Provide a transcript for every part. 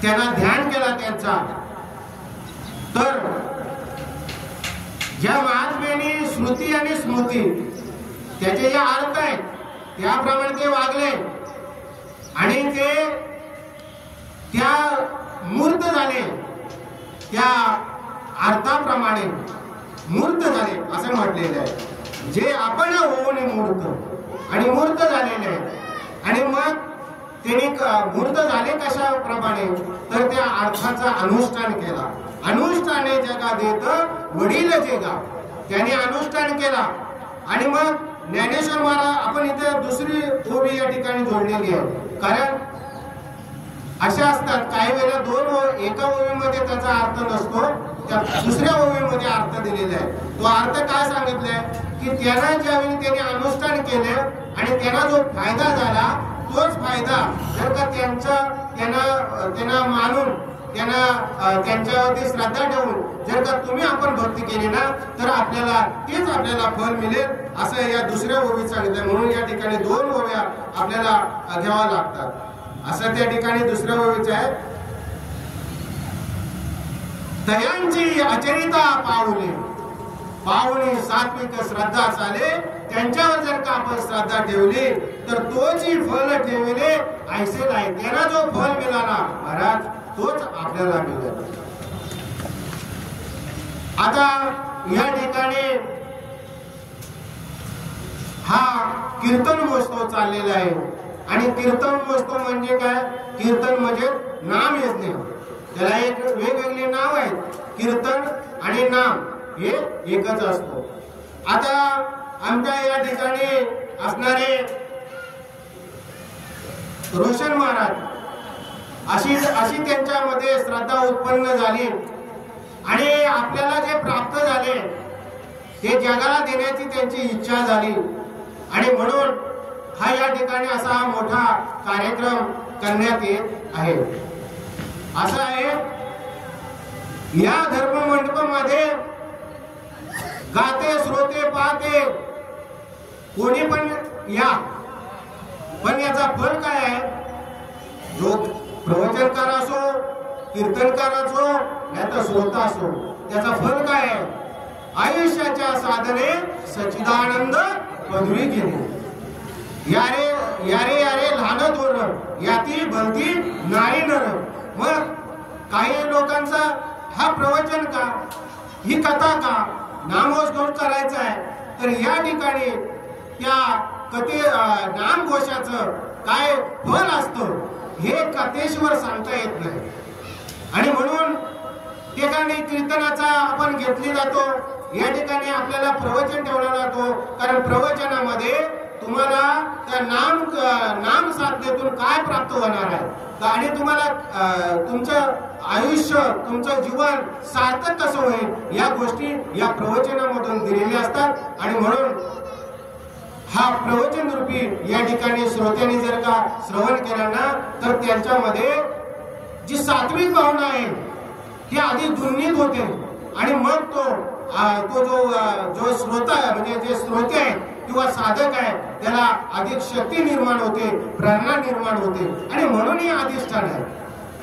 त्यांना ध्यान केला त्यांचा, तर ज्या महात्म्याने श्रुती आणि स्मृती त्याचे जे अर्थ आहेत त्याप्रमाणे ते वागले आणि ते त्या मूर्त झाले, त्या अर्थाप्रमाणे मूर्त झाले असं म्हटलेलं आहे. जे आपण होऊन मूर्त आणि मूर्त झालेले आहेत. आणि मग त्यांनी मूर्त झाले कशाप्रमाणे, तर त्या अर्थाचा अनुष्ठान केला. अनुष्ठाने जगा देत वडील जेगा, त्याने अनुष्ठान केला. आणि मग ज्ञानेश्वर महाराज, आपण इथे दुसरी ओवी या ठिकाणी जोडलेली आहे, कारण अशा असतात काही वेळेला दोन एका ओवीमध्ये त्याचा अर्थ नसतो, त्या दुसऱ्या ओवीमध्ये अर्थ दिलेला आहे. तो अर्थ काय सांगितलाय की त्यांना ज्यावेळी त्यांनी अनुष्ठान केले आणि त्यांना जो फायदा झाला तोच फायदा जर का त्यांना मानून त्यांना त्यांच्यावरती श्रद्धा ठेवून जर का तुम्ही आपण भक्ती केली ना तर आपल्याला तेच आपल्याला फळ मिळेल असं या दुसऱ्या ओवीत सांगितलं. म्हणून या ठिकाणी दोन ओव्या आपल्याला घ्याव्या लागतात. असं त्या ठिकाणी दुसऱ्या ओवीचं आहे, तयांची अचरिता पावले पावणे सात्विक श्रद्धा चाले, त्यांच्यावर जर का आपण श्रद्धा ठेवली तर तोची फल ठेवले ऐसे नाही. त्यांना जो फल मिळाला महाराज तोच आपल्याला मिळेल. आता या ठिकाणी हा कीर्तन महोत्सव चाललेला आहे. आणि कीर्तन महोत्सव म्हणजे काय, कीर्तन म्हणजे नाम यज्ञ. त्याला एक वेगवेगळे नाव आहेत, कीर्तन आणि नाम हे एकच असतो. आता आमच्या या ठिकाणी असणारे रोशन महाराज अशी त्यांच्यामध्ये श्रद्धा उत्पन्न झाली आणि आपल्याला जे प्राप्त झाले ते जगाला देण्याची त्यांची इच्छा झाली. आणि म्हणून हा या ठिकाणी असा मोठा कार्यक्रम करण्यात येत आहे. असं आहे, या धर्म मंडपामध्ये गाते श्रोते पाहते कोणी पण या, पण याचा फल काय आहे, जो प्रवचनकार असो कीर्तनकार असो याचा श्रोता असो त्याचा फल काय आहे, आयुष्याच्या साधने सच्चिदानंद पदवी घेणे. यारे यारे यारे लहान थोर याती भलती नारी नर. मग काही लोकांचा हा प्रवचन का, ही कथा का, नामघोष करायचा आहे, तर या ठिकाणी त्या कथे नामघोषाचं काय फल असतं हे कथेश्वर सांगता येत नाही. आणि म्हणून ठिकाणी कीर्तनाचा आपण घेतली जातो, या ठिकाणी आपल्याला प्रवचन ठेवला जातो, कारण प्रवचनामध्ये तुम्हाला त्या नाम साधनेतून काय प्राप्त होणार आहे आणि तुम्हाला तुमचं आयुष्य तुमचं जीवन सार्थक कसं होईल या गोष्टी या प्रवचनामधून दिलेल्या असतात. आणि म्हणून हा प्रवचन रूपी या ठिकाणी श्रोत्यांनी जर का श्रवण केलं ना तर त्यांच्यामध्ये जी सात्विक भावना आहे ती आधी दुर्नीत होते आणि मग तो जो श्रोता म्हणजे जे श्रोते आहेत किंवा साधक आहे त्याला अधिक शक्ती निर्माण होते, प्रेरणा निर्माण होते. आणि म्हणून हे अधिष्ठान आहे.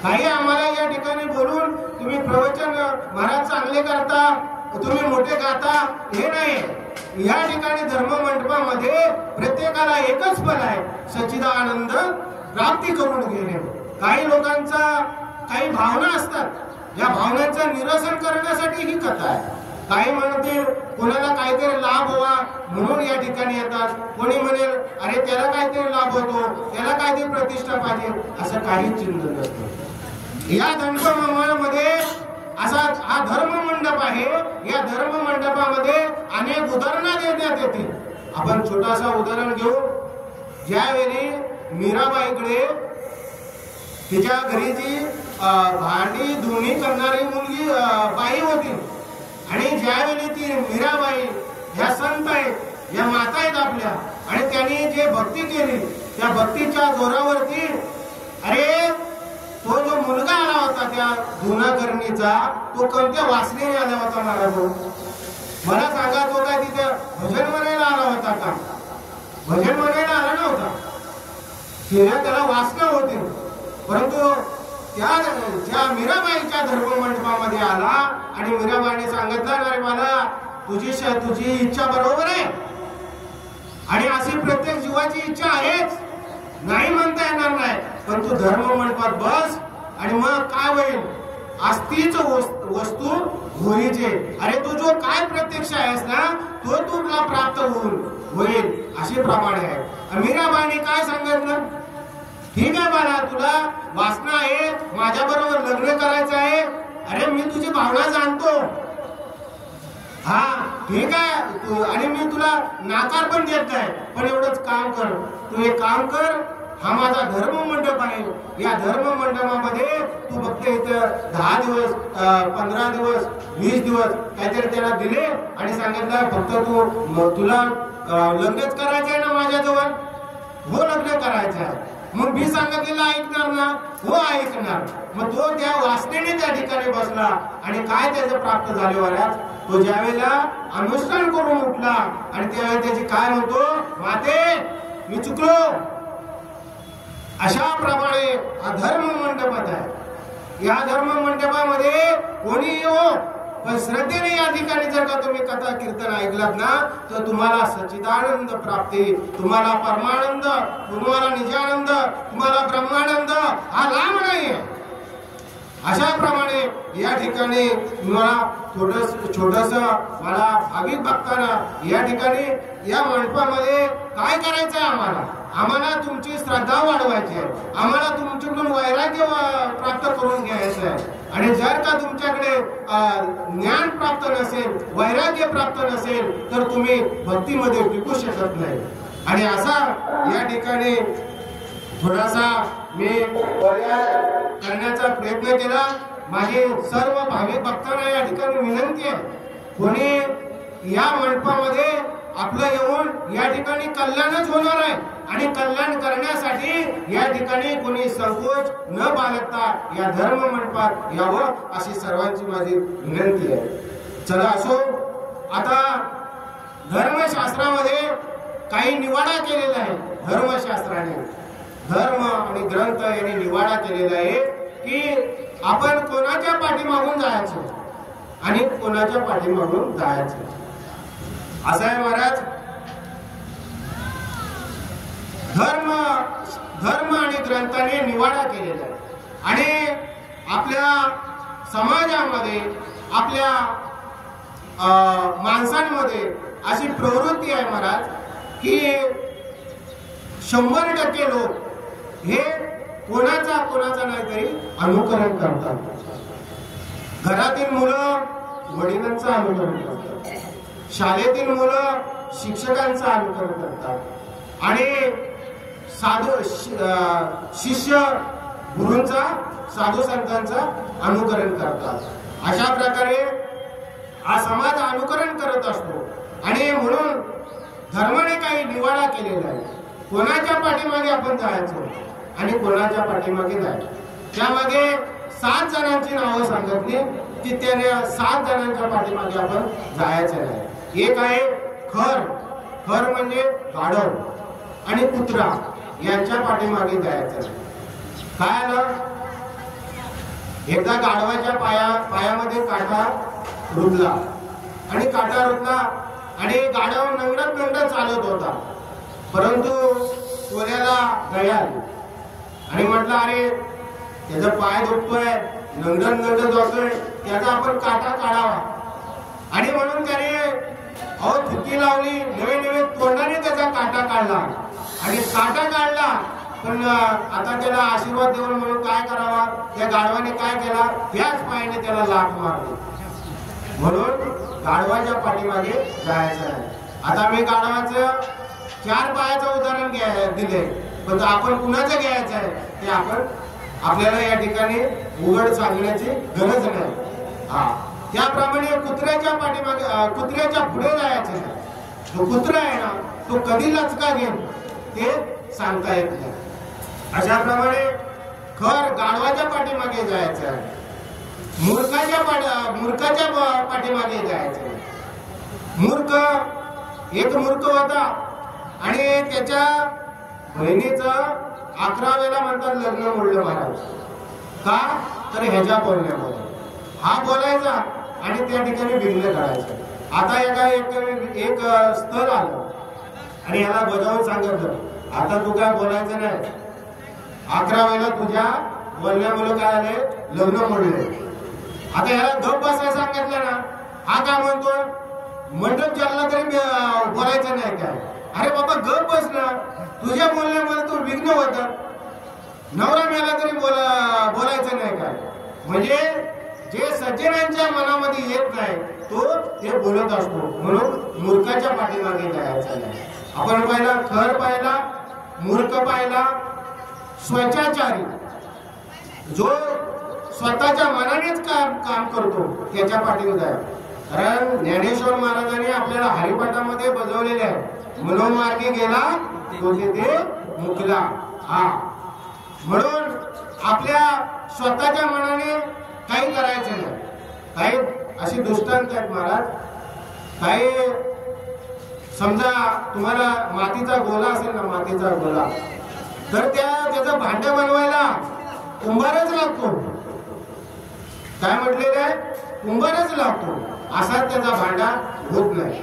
काही आम्हाला या ठिकाणी बोलून तुम्ही प्रवचन महाराज चांगले करता, तुम्ही मोठे गाता हे नाही. या ठिकाणी धर्म मंडपामध्ये प्रत्येकाला एकच फल आहे, सच्चिदानंद प्राप्ती करून घेणे. काही लोकांचा काही भावना असतात, या भावनांचं निरसन करण्यासाठी ही कथा आहे. काही म्हणतील कोणाला काहीतरी लाभ व्हावा म्हणून या ठिकाणी येतात, कोणी म्हणेल अरे त्याला काहीतरी लाभ होतो, त्याला काहीतरी प्रतिष्ठा पाहिजे, असं काही चिंतन नसतं. या धर्ममध्ये असा हा धर्म मंडप आहे. या धर्म मंडपामध्ये अनेक उदाहरणं देण्यात येतील. आपण छोटासा उदाहरण घेऊ. ज्यावेळी मीराबाईकडे तिच्या घरी जी भांडी धुणी करणारी मुलगी बाई होती आणि ज्यावेळी ती मीराबाई ह्या संत आहेत, या माता आहेत आपल्या, आणि त्यांनी जे भक्ती केली त्या भक्तीच्या जोरावरती अरे तो जो मुलगा आला होता त्या धुनाकरणीचा तो कोणत्या वासनेने आला होता मला सांगा. तो काय तिथे भजन म्हणायला आला होता का? भजन म्हणायला आला नव्हता. त्याला वासना होती, परंतु ज्या मीराबाईच्या धर्ममंडपामध्ये आला आणि मीराबाईने सांगितलं अरे मला तुझी इच्छा बरोबर आहे आणि अशी प्रत्येक जीवाची इच्छा आहेच, नाही म्हणता येणार नाही, पण तू धर्ममंडपात बस आणि मग काय होईल, अस्तीच वस्तू होईचे, अरे तू जो काय प्रत्यक्ष आहेस ना तो तुला प्राप्त होईल अशी प्रमाणे आहे. मीराबाईने काय सांगितलं, ठीक आहे बाळा तुला वासना आहे, माझ्या बरोबर लग्न करायचं आहे, अरे मी तुझी भावना जाणतो, हा ठीक आहे तू, आणि मी तुला नाकार पण देत नाही, पण एवढंच काम कर, तू एक काम कर, हा माझा धर्म मंडप आहे, या धर्म मंडपामध्ये तू फक्त इथं 10 दिवस 15 दिवस 20 दिवस काहीतरी त्याला दिले आणि सांगितलं फक्त तुला लग्नच करायचं आहे ना माझ्याजवळ, हो लग्न करायचं आहे, मग मी सांगितलेलं ऐकणार ना, हो ऐकणार. मग तो त्या वासनेने त्या ठिकाणी बसला आणि काय त्याचं प्राप्त झाले वाऱ्यात, तो ज्यावेळेला अनुष्ठान करून उठला आणि त्यावेळेला त्याची काय म्हणतो, माते मी चुकलो. अशा प्रमाणे हा धर्म मंडपात आहे. या धर्म मंडपामध्ये कोणी येऊ पण श्रद्धेने या ठिकाणी जर का तुम्ही कथा कीर्तन ऐकलात ना तर तुम्हाला सच्चिदानंद प्राप्ती, तुम्हाला परमानंद, तुम्हाला निजानंद, तुम्हाला ब्रह्मानंद हा लांब नाहीये. अशा प्रमाणे या ठिकाणी मला छोटस मला भाविक भक्तांना या ठिकाणी या मंडपामध्ये काय करायचं आहे, आम्हाला तुमची श्रद्धा वाढवायची आहे, आम्हाला तुमच्याकडून वैराग्य प्राप्त करून घ्यायचं आहे. आणि जर का तुमच्याकडे ज्ञान प्राप्त नसेल, वैराग्य प्राप्त नसेल तर तुम्ही भक्तीमध्ये टिकू शकत नाही. आणि असा या ठिकाणी थोडासा मी पर्याय करण्याचा प्रयत्न केला. माझे सर्व भाविक भक्तांना या ठिकाणी विनंती आहे, कोणी या मंडपामध्ये आपलं येऊन या ठिकाणी कल्याणच होणार आहे आणि कल्याण करण्यासाठी या ठिकाणी कोणी संकोच न बाळगता या धर्म मंडपात यावं अशी सर्वांची माझी विनंती आहे. चला असो, आता धर्मशास्त्रामध्ये काही निवाडा केलेला आहे. धर्मशास्त्राने धर्म आणि ग्रंथ यांनी निवाडा केलेला आहे की आपण कोणाच्या पाठीमागून जायचं आणि कोणाच्या पाठीमागून जायचं. असं आहे महाराज, धर्म आणि ग्रंथाने निवाडा केलेला आहे. आणि आपल्या समाजामध्ये आपल्या माणसांमध्ये अशी प्रवृत्ती आहे महाराज की 100% लोक हे कोणाचा नाही तरी अनुकरण करतात. घरातील मुलं वडिलांचं अनुकरण करतात, शाळेतील मुलं शिक्षकांचं अनुकरण करतात आणि शिष्य गुरूंचा, साधू संतांचं अनुकरण करतात. अशा प्रकारे हा समाज अनुकरण करत असतो. आणि म्हणून धर्माने काही निवाडा केलेला आहे, कोणाच्या पाठीमागे आपण जायचो आणि कोणाच्या पाठीमागे जायचं. त्यामागे 7 जणांची नावं सांगितली की त्याने 7 जणांच्या पाठीमागे आपण जायचं नाही. एक आहे खर म्हणजे गाढव आणि कुत्रा यांच्या पाठीमागे जायचं नाही. काय आलं, एकदा गाढवाच्या पायामध्ये काटा रुतला आणि गाढव नंगडत चालत होता, परंतु सोन्याला दया आली आणि म्हटलं अरे त्याचा पाय दुखतोय, नंगडत जातोय, त्याचा आपण काटा काढावा. आणि म्हणून त्याने थुकी लावली, नवे तोंडाने त्याचा काटा काढला आणि काटा काढला. पण आता त्याला आशीर्वाद देऊन म्हणून काय करावा, त्या गाढवाने काय केला, त्याच पायाने त्याला लाथ मारली. म्हणून गाढवाच्या पाठीमागे जायचं नाही. आता मी गाढवाचं 4 पायाचं उदाहरण दिले, पण आपण कुणाचं घ्यायचं आहे ते आपल्याला या ठिकाणी उघड सांगण्याची गरज नाही. त्याप्रमाणे कुत्र्याच्या पुढे जायचं नाही. जो कुत्रा आहे ना तो कधी लचका घेईल ते सांगता येत नाही. अशा प्रमाणे गाढवाच्या पाठीमागे जायचं आहे, मूर्खाच्या पाठीमागे जायचं. एक मूर्ख होता आणि त्याच्या बहिणीचं 11वेला म्हणतात लग्न मोडलं महाराज. का तर ह्याच्या बोलण्यामध्ये हा बोलायचा आणि त्या ठिकाणी विघ्न करायचं. आता एक स्थळ आलं आणि याला बजावून सांगितलं आता तू काय बोलायचं नाही. 11 वेळेला तुझ्या बोलण्यामुळे काय आले लग्न मोडले. आता याला गप बसायला सांगितलं ना हा काय म्हणतो मंडप चालला तरी बोलायचं नाही काय. अरे बाबा गप बस ना तुझ्या बोलण्यामध्ये तू विघ्न होता. नवरा मेला तरी बोलायचं नाही काय. म्हणजे जे सज्जनांच्या मनामध्ये येत नाही तो ते बोलत असतो. म्हणून मूर्खाच्या पाठीमागे जायचं नाही. आपण पाहिला खर पाहिला मूर्ख पाहिला स्वचाचारी जो स्वतःच्या मनानेच काम करतो त्याच्या पाठीमागे जाय. कारण ज्ञानेश्वर महाराजांनी आपल्याला हरिपाठामध्ये बजावलेले आहे मनोमार्गी गेला तो तिथे मुकला. हा म्हणून आपल्या स्वतःच्या मनाने काही करायचं नाही. काही अशी दृष्टांत आहेत महाराज. काही समजा तुम्हाला मातीचा गोला असेल ना मातीचा गोला तर त्याचं भांड बनवायला कुंभारच लागतो. काय म्हटलेलं आहे कुंभारच लागतो. असा त्याचा भांडा होत नाही.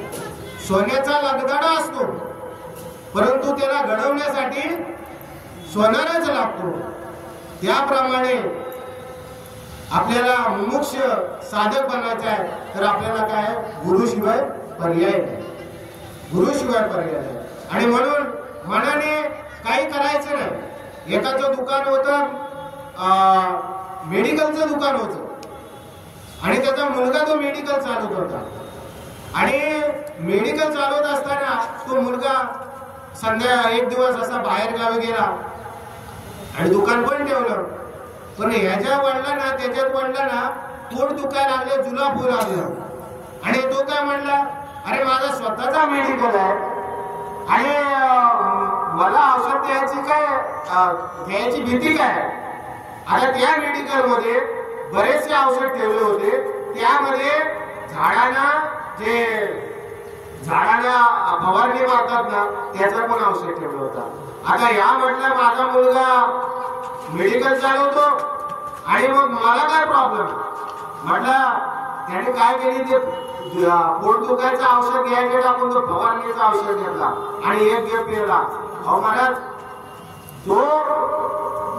सोन्याचा लगदाडा असतो परंतु त्याला घडवण्यासाठी सोनारच लागतो. त्याप्रमाणे आपल्याला मुमुक्ष साधक बनायचं आहे तर आपल्याला काय गुरुशिवाय पर्याय नाही. गुरुशिवाय पर्याय नाही. आणि म्हणून मनाने काही करायचं नाही. एकाचं दुकान होतं मेडिकलचं दुकान होतं आणि त्याचा मुलगा तो मेडिकल चालवत होता. आणि मेडिकल चालवत असताना तो मुलगा एक दिवस असा बाहेर गावी गेला आणि दुकान पण ठेवलं. पण ह्याच्या वडिलांना त्याच्यात वडिलांना पोट दुखायला लागले जुलाब लागलं. आणि तो काय म्हणला अरे माझा स्वतःचा मेडिकल आहे आणि मला औषध घ्यायची भीती काय. आता त्या मेडिकल मध्ये बरेचसे औषध ठेवले होते. त्यामध्ये झाडांना फवारणी मारतात ना त्याचं पण औषध ठेवलं होतं. आता या म्हटलं माझा मुलगा मेडिकल चालवतो आणि मग मला काय प्रॉब्लेम म्हटलं. त्याने काय केली ते पोट दुखायचं औषध घ्यायला टाकून तो फवारणीचं औषध घेतला आणि एक घेत पेला. अहो महाराज तो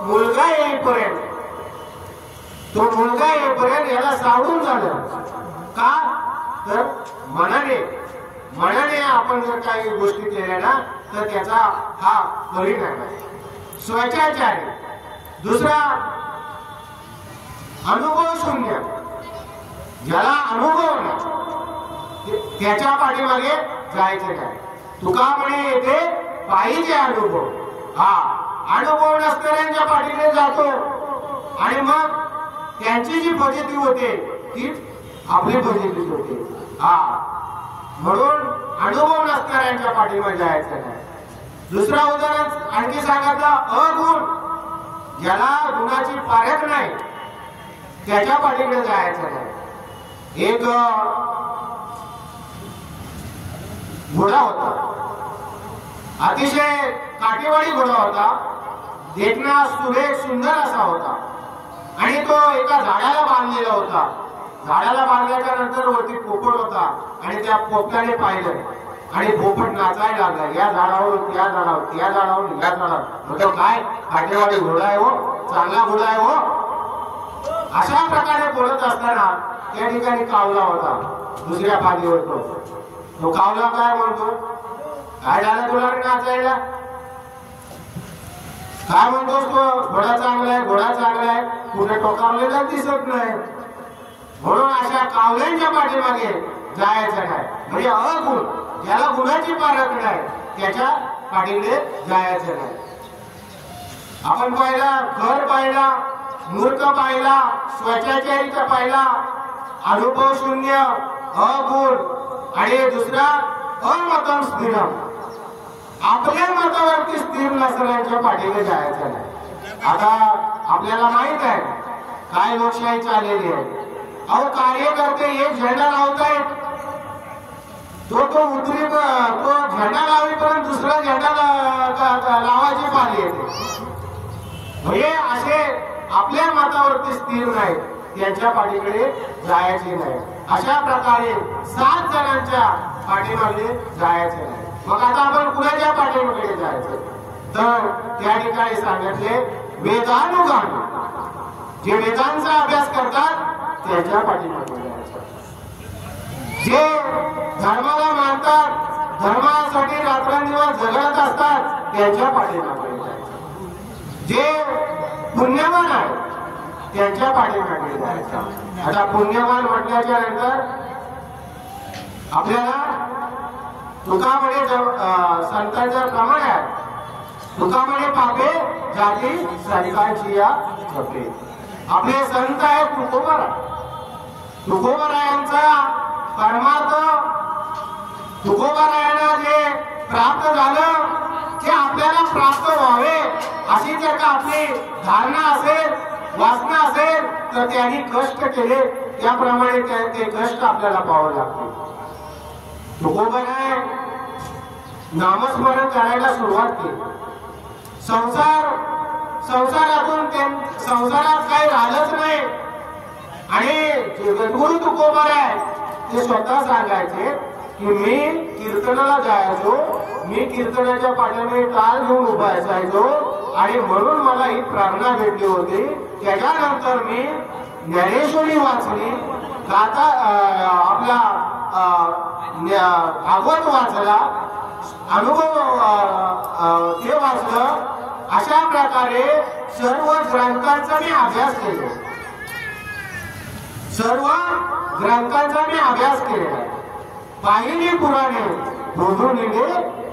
मुलगा येईपर्यंत याला सावरून झालं. का तर मनाने आपण जर काही गोष्टी केल्या ना तर त्याचा हा परिणाम आहे. स्वचाचारी. दुसरा अनुभव शून्य. ज्याला अनुभव नाही त्याच्या पाठीमागे जायचं नाही. तुका म्हणे येते पाहिजे अनुभव. हा अनुभव नसणाऱ्यांच्या पाठीने जातो आणि मग त्यांची जी फजिती होते ती आपली फजिती होते. हा म्हणून अनुभव नसणाऱ्यांच्या पाठीमागे जायचं नाही. दुसरा उदाहरण आणखी सांगितलं अगुण. ज्याला गुणाची पारख नाही त्याच्या पाठीकडे जायचं नाही. एक घोडा होता अतिशय काटेवाडी घोडा होता. देखना सुरेख सुंदर असा होता आणि तो एका झाडाला बांधलेला होता. झाडाला बांधल्याच्या नंतर वरती पोपट होता आणि त्या पोपटाने पाहिलं आणि पोपट नाचायला लागला. या झाडावर त्या झाडावर त्या झाडावर या झाडावर. म्हणजे काय काटेवाडी घोडा आहे हो चांगला घोडा आहे हो. अशा प्रकारे बोलत असताना त्या ठिकाणी कावला होता दुसऱ्या पाठीवर. तो कावला काय म्हणतो काय झालं तुला नाचायला. काय म्हणतोस तो घोडा चांगला आहे घोडा चांगला आहे कुठे टोकावलेला दिसत नाही. म्हणून अशा कावल्यांच्या पाठीमागे जायचं नाही. म्हणजे अगुण ज्याला गुणाची पारख नाही त्याच्या पाठीकडे जायचं नाही. आपण पाहिला घर पाहिला मूर्ख पाहिला स्वचाचारीचा पाहिला अनुभव शून्य अगुण आणि दुसरा अमतम स्थिर. आपल्या मतावरती स्थिर नसलेल्या पाठीने जायचं नाही. आता आपल्याला माहित आहे काय लोकशाही चाललेली आहे. अहो कार्यकर्ते एक झेंडा लावतायत तो झेंडा लावेपर्यंत दुसरा झेंडा लावायची पाळी येते. म्हणजे असे आपल्या मतावरती स्थिर नाही त्यांच्या पाठीकडे जायचे नाही. अशा प्रकारे 7 जणांच्या पाठीमागे जायचे नाही. मग आता आपण कुणाच्या पाठीमागे जायचं तर त्या ठिकाणी सांगितले वेदानुगामी जे वेदांचा अभ्यास करतात त्यांच्या पाठीमागे जायचं. जे धर्माला मानतात धर्मासाठी रात्रंदिवस जगत असतात त्यांच्या पाठीमागे जायचं. जे पुण्यवान आहे त्यांच्या पाठीमागे जायचं. आता पुण्यवान म्हटल्याच्या नंतर आपल्याला तुकामध्ये संतांच्या प्रमाण आहे. तुकामध्ये पापे जाती संतांची या जपे. आपले संत आहे तुकोबरायांचा परमार्थ तुकोबरायांना जे प्राप्त झालं ते आपल्याला प्राप्त व्हावे अशी जर का आपली धारणा असेल वासना असेल तर त्यांनी कष्ट केले त्याप्रमाणे ते कष्ट आपल्याला पाहावं लागते. तुकोबराय नामस्मरण करायला सुरुवात केली. संसारातून संसारात काही राहिलंच नाही. आणि जगद्गुरु तुकोबराय ते स्वतः सांगायचे की मी कीर्तनाला जायचो मी कीर्तनाच्या पाठीमागे टाळ घेऊन उभा असायचो आणि म्हणून मला ही प्रेरणा भेटली होती. त्याच्यानंतर मी ज्ञानेश्वरी वाचली गाथा आपला भागवत वाचला अनुभव ते वाचलं. अशा प्रकारे सर्व ग्रंथांचा मी अभ्यास केला. सर्व ग्रंथांचा मी अभ्यास केलेला आहे. पाहिली पुराणे बोधूनिले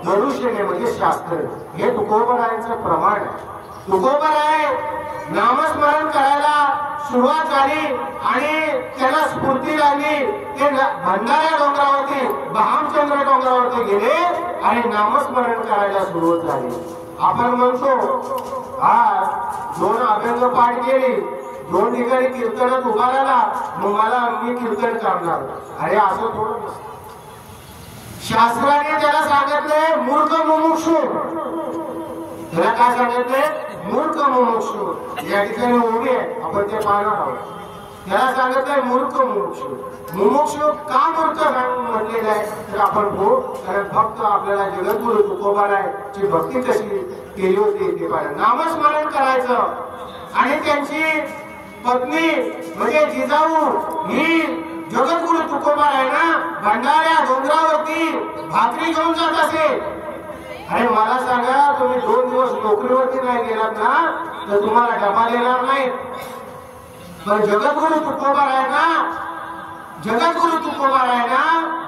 धरुषेने म्हणजे शास्त्र हे तुकोबरायांचं प्रमाण आहे. तुकोबराय नामस्मरण करायला सुरुवात झाली आणि त्याला स्फूर्ती लागली. ते भंडाऱ्या डोंगरावरती बहामचंद्र डोंगरावरती गेले आणि नामस्मरण करायला सुरुवात झाली. आपण म्हणतो हा 2 अभंग पाठ केली 2 ठिकाणी कीर्तनात उभा राहिला मग मी कीर्तन करणार. अरे असं थोडं शास्त्राने त्याला सांगितले मूर्ख मुमुक्षु. त्याला काय सांगितले मूर्ख मुमुक्षु. या ठिकाणी उभी आहे आपण ते पाहणार आहोत. त्याला सांगितलंय मूर्ख मुमुक्षु. मुमुक्षु का मूर्ख म्हटलेलं आहे तर आपण हो कारण भक्त आपल्याला जगद्गुरु तुकोबारायची भक्ती कशी केली होती ते पाहिजे. नामस्मरण करायचं आणि त्यांची पत्नी म्हणजे जिजाऊ ही जगद्गुरु तुकोबाराय ना भंडाऱ्या डोंगरावरती भाकरी घेऊन जात असे. अरे मला सांगा तुम्ही 2 दिवस नोकरीवरती नाही गेलात ना तर तुम्हाला डबा देणार नाही. पण जगद्गुरु तुकोबारायना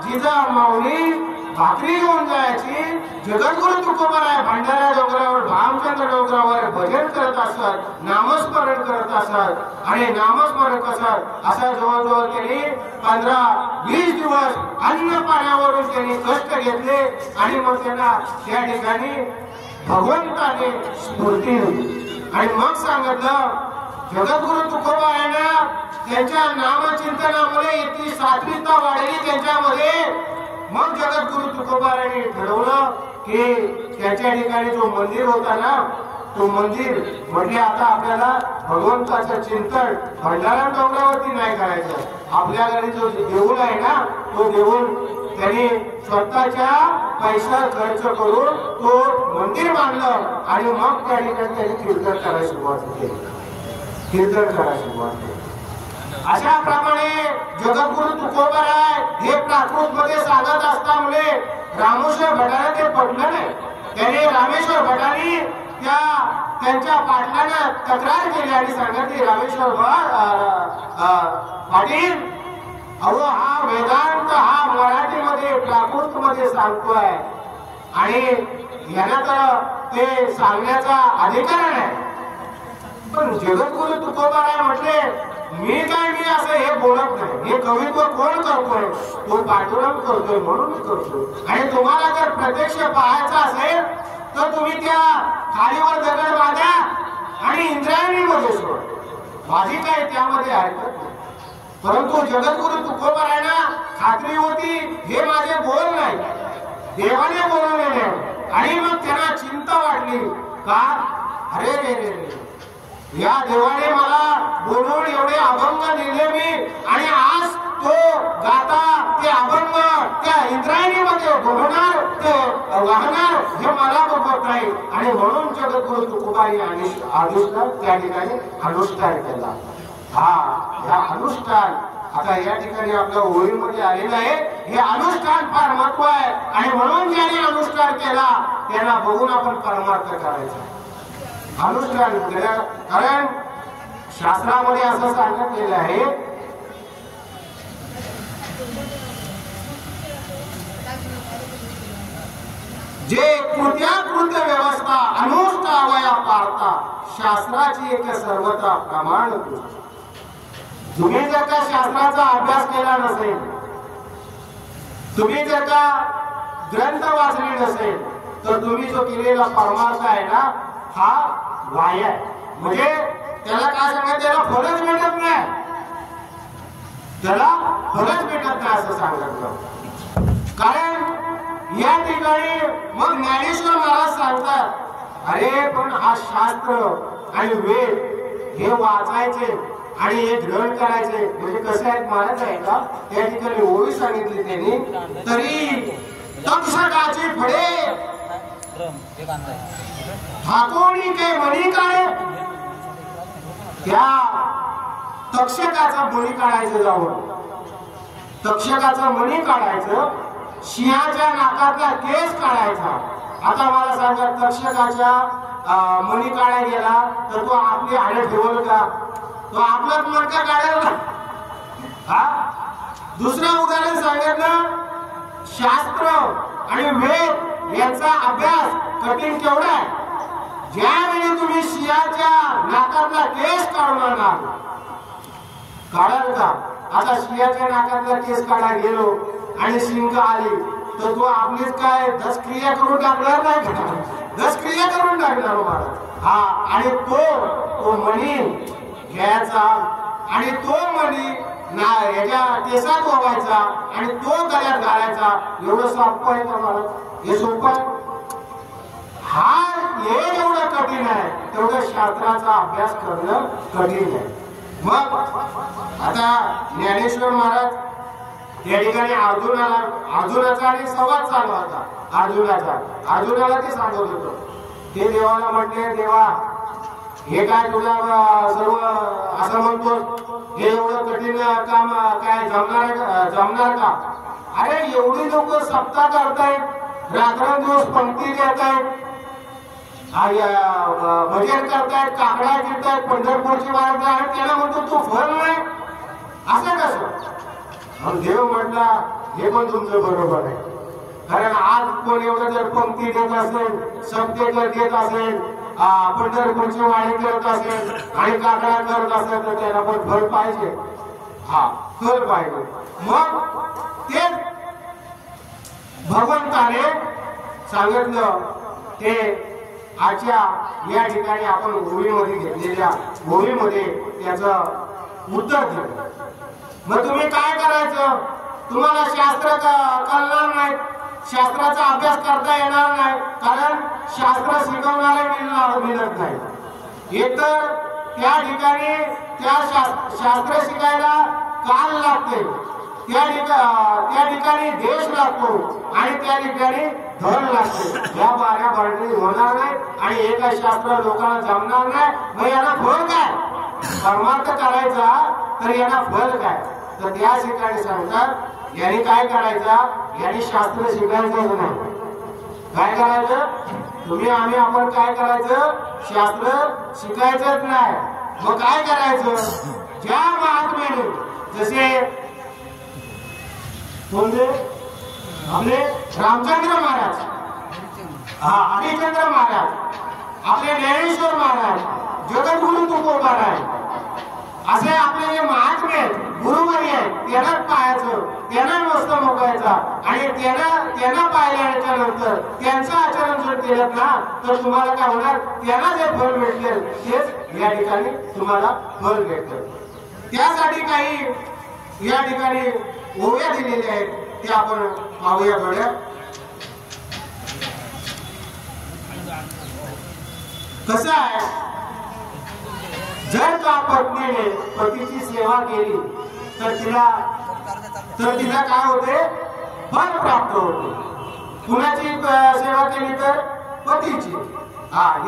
जिजा माऊली भाकरी घेऊन जायची. जगद्गुरु तुकोबाराय भंडाऱ्या डोंगरावर भामचंद्र डोंगरावर भजन करत असत नामस्मरण करत असत आणि नामस्मरण करत असा जवळजवळ त्यांनी 15-20 दिवस अन्न पाण्यावरून त्यांनी कष्ट घेतले आणि मग त्यांना त्या ठिकाणी भगवंताने स्फूर्ती दिली. आणि मग सांगितलं जगद्गुरु तुकोबारायांना त्यांच्या नामचिंतनामुळे इतकी सात्विकता वाढली त्यांच्यामध्ये. मग जगद्गुरु तुकोबारायांनी ठरवलं की त्याच्या ठिकाणी जो मंदिर होता ना तो मंदिर म्हणजे आता आपल्याला भगवंताचं चिंतन भंडारा डोंगरावरती नाही करायचं. आपल्या घरी जो देऊळ आहे ना तो देऊळ त्यांनी स्वतःच्या पैसा खर्च करून तो मंदिर बांधलं आणि मग त्या ठिकाणी त्यांनी कीर्तन करायला सुरुवात केली. अशा प्रमाणे जगद्गुरु तुकोबाराय हे प्राकृत मध्ये सांगत असल्यामुळे रामेश्वर भटाला ते पडलं नाही. त्याने रामेश्वर भटानी त्यांच्या पाटलानं तक्रार केली आणि सांगितली रामेश्वर पाटील अहो हा वेदांत हा मराठीमध्ये प्राकृत मध्ये सांगतोय आणि यांना तर ते सांगण्याचा अधिकार नाही. पण जगद्गुरु तुकोबाराय म्हटले मी असं हे बोलत नाही. हे कवित्व कोण करतोय तो पाठुराम करतोय म्हणून करतो. आणि तुम्हाला जर प्रत्यक्ष पाहायचं असेल तर तुम्ही त्या खालीवर दगड बांधा आणि इंद्रायणीमध्ये सोड. माझी काय त्यामध्ये हरकत नाही. परंतु जगद्गुरु तुकोबारायांना खात्री होती हे माझे बोल नाही देवाने बोलवलेले. आणि मग त्यांना चिंता वाटली का अरे रे रे रे या देवाने मला बोलून एवढे अभंग लिहिले मी, आणि आज तो गाता ते अभंग त्या इंद्रायणीमध्ये घडणार ते वाहणार हे मला बघत नाही. आणि म्हणून जगद्गुरु तुकोबांनी अनुष्ठान त्या ठिकाणी अनुष्ठान केला. हा अनुष्ठान आता या ठिकाणी आपल्या होळीमध्ये आलेलं आहे. हे अनुष्ठान फार महत्व आहे, आणि म्हणून ज्याने अनुष्ठान केला त्यांना बघून आपण परमार्थ करायचा. अनुष्ठान केलं कारण शास्त्रामध्ये असं सांगितलेलं आहे, जे कृत्याकृत्य व्यवस्था अनुष्ठावया पारता शास्त्राची एक सर्वता प्रमाण. तुम्ही जर का शास्त्राचा अभ्यास केला नसेल, तुम्ही जर का ग्रंथ वाचले नसेल, तर तुम्ही जो केलेला परमार्थ आहे ना हा वाया आहे. म्हणजे त्याला काय सांगायचं, त्याला फलच भेटत नाही, त्याला फलच भेटत नाही असं सांगितलं. कारण या ठिकाणी मग ज्ञानेश्वर महाराज सांगतात, अरे पण हा शास्त्र आणि वेद हे वाचायचे आणि हे ग्रहण करायचे म्हणजे कसं आहे महाराज आहे का. त्या ठिकाणी ओळी सांगितली त्यांनी, तरी तक्षकाचे फळे ठाकोणी के मणी काढे. त्या तक्षकाचा मणी काढायचं जाऊन, तक्षकाचा मणी काढायचं, सिंहाच्या नाकातला केस काढायचा. आता मला सांगा, तक्षकाच्या मणी काढायला गेला तर तो आपली हाडे ठेवल का, तो आपलाच मणका काढेल ना. हा दुसरं उदाहरण सांगितलं, शास्त्र आणि वेद यांचा अभ्यास कठीण केवढा आहे. ज्यावेळी तुम्ही सिंहाच्या नाकातला केस काढून आणणार, काढाल का. आता सिंहाच्या नाकातला केस काढायला गेलो आणि सिंह आली तर तो आपलीच काय दशक्रिया करून टाकणार नाही का, दशक्रिया करून टाकणार महाराज. हा आणि तो मणी घ्यायचा आणि तो मणी याच्या केसात ओवायचा आणि तो गळ्यात घालायचा. एवढं सोपं आहे का महाराज, हे सोपं आहे. हा हे एवढं कठीण आहे, तेवढं शास्त्राचा अभ्यास करणं कठीण आहे. मग आता ज्ञानेश्वर महाराज या ठिकाणी अर्जुनाचा आणि संवाद चालू होता. अर्जुनाला ते सांगत होतो, ते देवाला म्हटले, देवा हे काय तुला सर्व असं म्हणतो, हे एवढं कठीण काम काय जमणार का. अरे एवढी लोक सप्ताह करतायत, रात्रंदिवस पंक्ती देतायत, भजन करतायत, काकडा गिरतायत, पंढरपूरची मार्ग आहे, त्याला म्हणतो तू फल नाही, असं कसं. देव म्हटला, हे पण तुमचं बरोबर आहे. कारण आज कोण एवढं जर पंक्ती देत असेल, सप्तेकर देत असेल, पंढरपूरची वाणी करत असेल आणि काकडा करत असेल तर त्याला पण फल पाहिजे. हा फल पाहिजे. मग ते भगवंताने सांगितलं, ते आजच्या या ठिकाणी आपण होळीमध्ये घेतलेल्या होळीमध्ये त्याचं उत्तर दिलं. मग तुम्ही काय करायचं, तुम्हाला शास्त्र कळणार नाही, शास्त्राचा अभ्यास करता येणार नाही, कारण शास्त्र शिकवणारे मिळत नाही. एक तर त्या ठिकाणी त्या शास्त्र शिकायला काल लागते, त्या ठिकाणी देश लागतो आणि त्या ठिकाणी धन लागते. या बाऱ्या बारणी होणार नाही आणि एका शास्त्र लोकांना जमणार नाही. मग याला फळ काय, परमार्थ करायचा तर याला फळ काय. तर त्या ठिकाणी सांगतात, यांनी काय करायचा, यांनी शास्त्र शिकायचंच नाही. काय करायचं, तुम्ही आपण काय करायचं, शास्त्र शिकायचंच नाही. मग काय करायचं, ज्या महात्म्याने जसे कोणते आपले रामचंद्र महाराज, हरिचंद्र महाराज, आपले ज्ञानेश्वर महाराज, जगद्गुरु तुकोबाराय, असे आपले जे महात्मे गुरुवारी आहेत त्यांनाच पाहायचं, त्यांना मस्त मोकायचा आणि त्यांना पाहिल्याच्या नंतर त्यांचं आचरण जर केलं ना तर तुम्हाला काय होणार, त्यांना जे फळ भेटले तेच या ठिकाणी तुम्हाला फळ भेटतं. त्यासाठी काही या ठिकाणी ओव्या दिलेल्या आहेत, ते आपण पाहूया थोड्या. कसं आहे, जर का पत्नीने पतीची सेवा केली तर तिला काय होते, फल प्राप्त होते. कुणाची सेवा केली तर पतीची.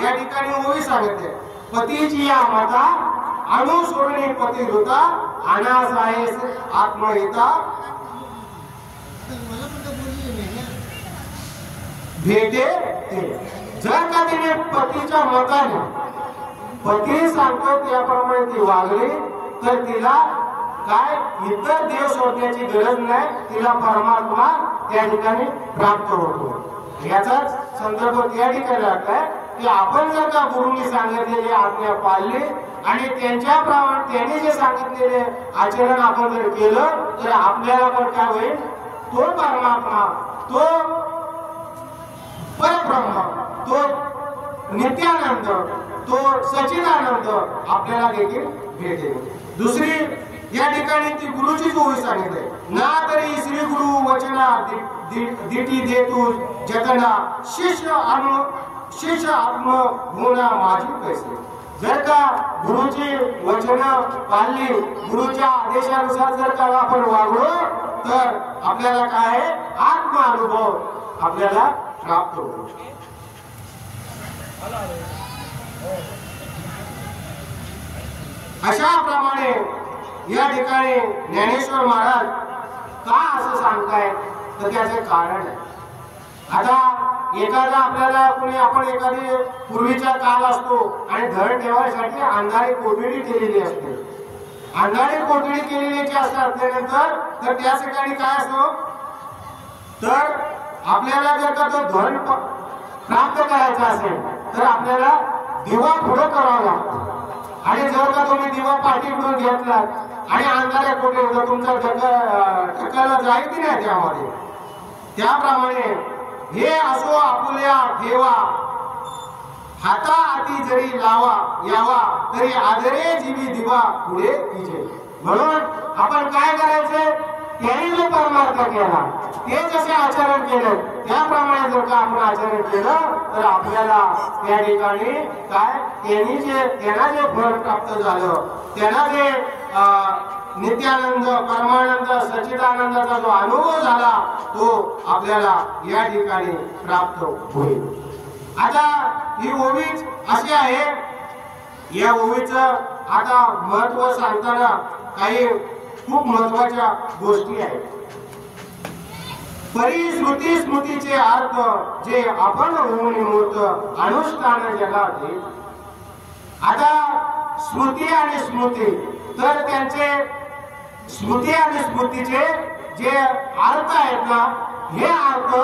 या ठिकाणी ओवी सांगते, पतीची या माता अनुसरणे पतिव्रता अनास आहेस आत्महिता भेटे. जर का तिने पतीच्या मताने पती सांगतो त्याप्रमाणे ती वागली तर तिला काय इतर देव शोधण्याची गरज नाही, तिला परमात्मा त्या ठिकाणी प्राप्त होतो. याचाच संदर्भ त्या ठिकाणी लागलाय की आपण जर का गुरुंनी सांगितलेली आज्ञा पाळली आणि त्यांच्याप्रमाणे त्यांनी जे सांगितलेले आचरण आपण जर केलं तर आपल्याला पण काय होईल, तो परमात्मा, तो परब्रह्म, तो नित्यानंद, तो सच्चिदानंद आपल्याला देखील भेटेल. दुसरी या ठिकाणी ती गुरुची ओवी सांगितले, ना तरी श्री गुरु वचना दिटी देतू जतना शिष्य आत्म होना माझी पैसे. जर का गुरुची वचन पाळली, गुरुच्या आदेशानुसार जर का आपण वागलो तर आपल्याला काय आत्म अनुभव आपल्याला प्राप्त होतो. अशा प्रमाणे या ठिकाणी ज्ञानेश्वर महाराज का असं सांगताय तर त्याचे कारण आहे. आता एखादा आपल्याला कोणी आपण एखादी पूर्वीचा काळ असतो आणि धड ठेवायसाठी अंधारी कोठडी केलेली असते. अंधारी कोठडी केलेली असल्यानंतर तर त्या ठिकाणी काय असतो तर आपल्याला जर का तो धन प्राप्त करायचा असेल तर आपल्याला दिवा पुढे करावा लागतो. आणि जर का तुम्ही दिवा पाठीकडून घेतलात आणि अंधाऱ्या कोठडीत तुमचा ढकलला जाईल की नाही त्यामध्ये, त्याप्रमाणे हे असो आपुल्या ठेवा हाता हाती जरी लावा यावा तरी आदरे जीवी दिवा पुढे तिचे. म्हणून आपण काय करायचे, त्यांनी जो परमार्थ केला ते जसे आचरण केलं त्याप्रमाणे जर का आपण आचरण केलं तर आपल्याला त्या ठिकाणी काय त्यांना जे फळ प्राप्त झालं, त्यांना जे नित्यानंद परमानंद सच्चिदानंदाचा जो अनुभव झाला तो आपल्याला या ठिकाणी प्राप्त होईल. आता ही ओवीच अशी आहे, या ओवीचं आता महत्व सांगताना काही खूप महत्वाच्या गोष्टी आहेत. परिश्रुती स्मृतीचे अर्थ जे आपण होऊन मूर्त अनुष्ठान जगात. आता स्मृती आणि स्मृती तर त्यांचे स्मृती आणि स्मृतीचे जे अर्थ आहेत ना, हे अर्थ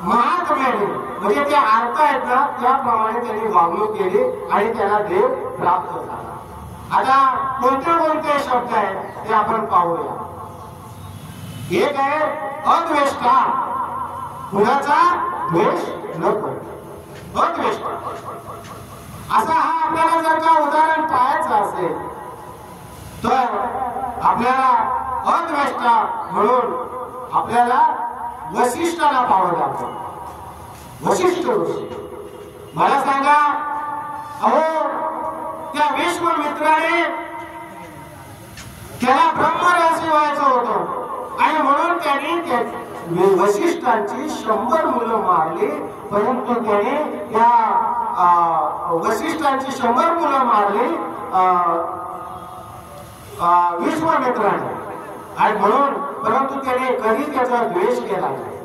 महात्म्याने म्हणजे ते अर्थ आहेत ना त्याप्रमाणे त्यांनी वागणूक केली आणि त्यांना देव प्राप्त झाला. आता कोणते कोणते शब्द आहेत ते आपण पाहूया. एक आहे अद्वेष्टा, कुणाचा द्वेष न करणे, अद्वेष्टा. असा हा आपल्याला जर का उदाहरण पाहायचं असेल तर आपल्याला अद्वेष्टा म्हणून आपल्याला वसिष्ठाला पाहावं लागतं. वसिष्ठ मला सांगा, अहो त्या विश्वमित्राने त्याला ब्रह्मरहस्य व्हायचं होतं आणि म्हणून त्यांनी वसिष्ठांची 100 मुलं मारली. परंतु त्याने त्या वसिष्ठांची 100 मुलं मारली विश्वामित्राने आणि म्हणून परंतु त्याने कधी त्याचा द्वेष केला नाही.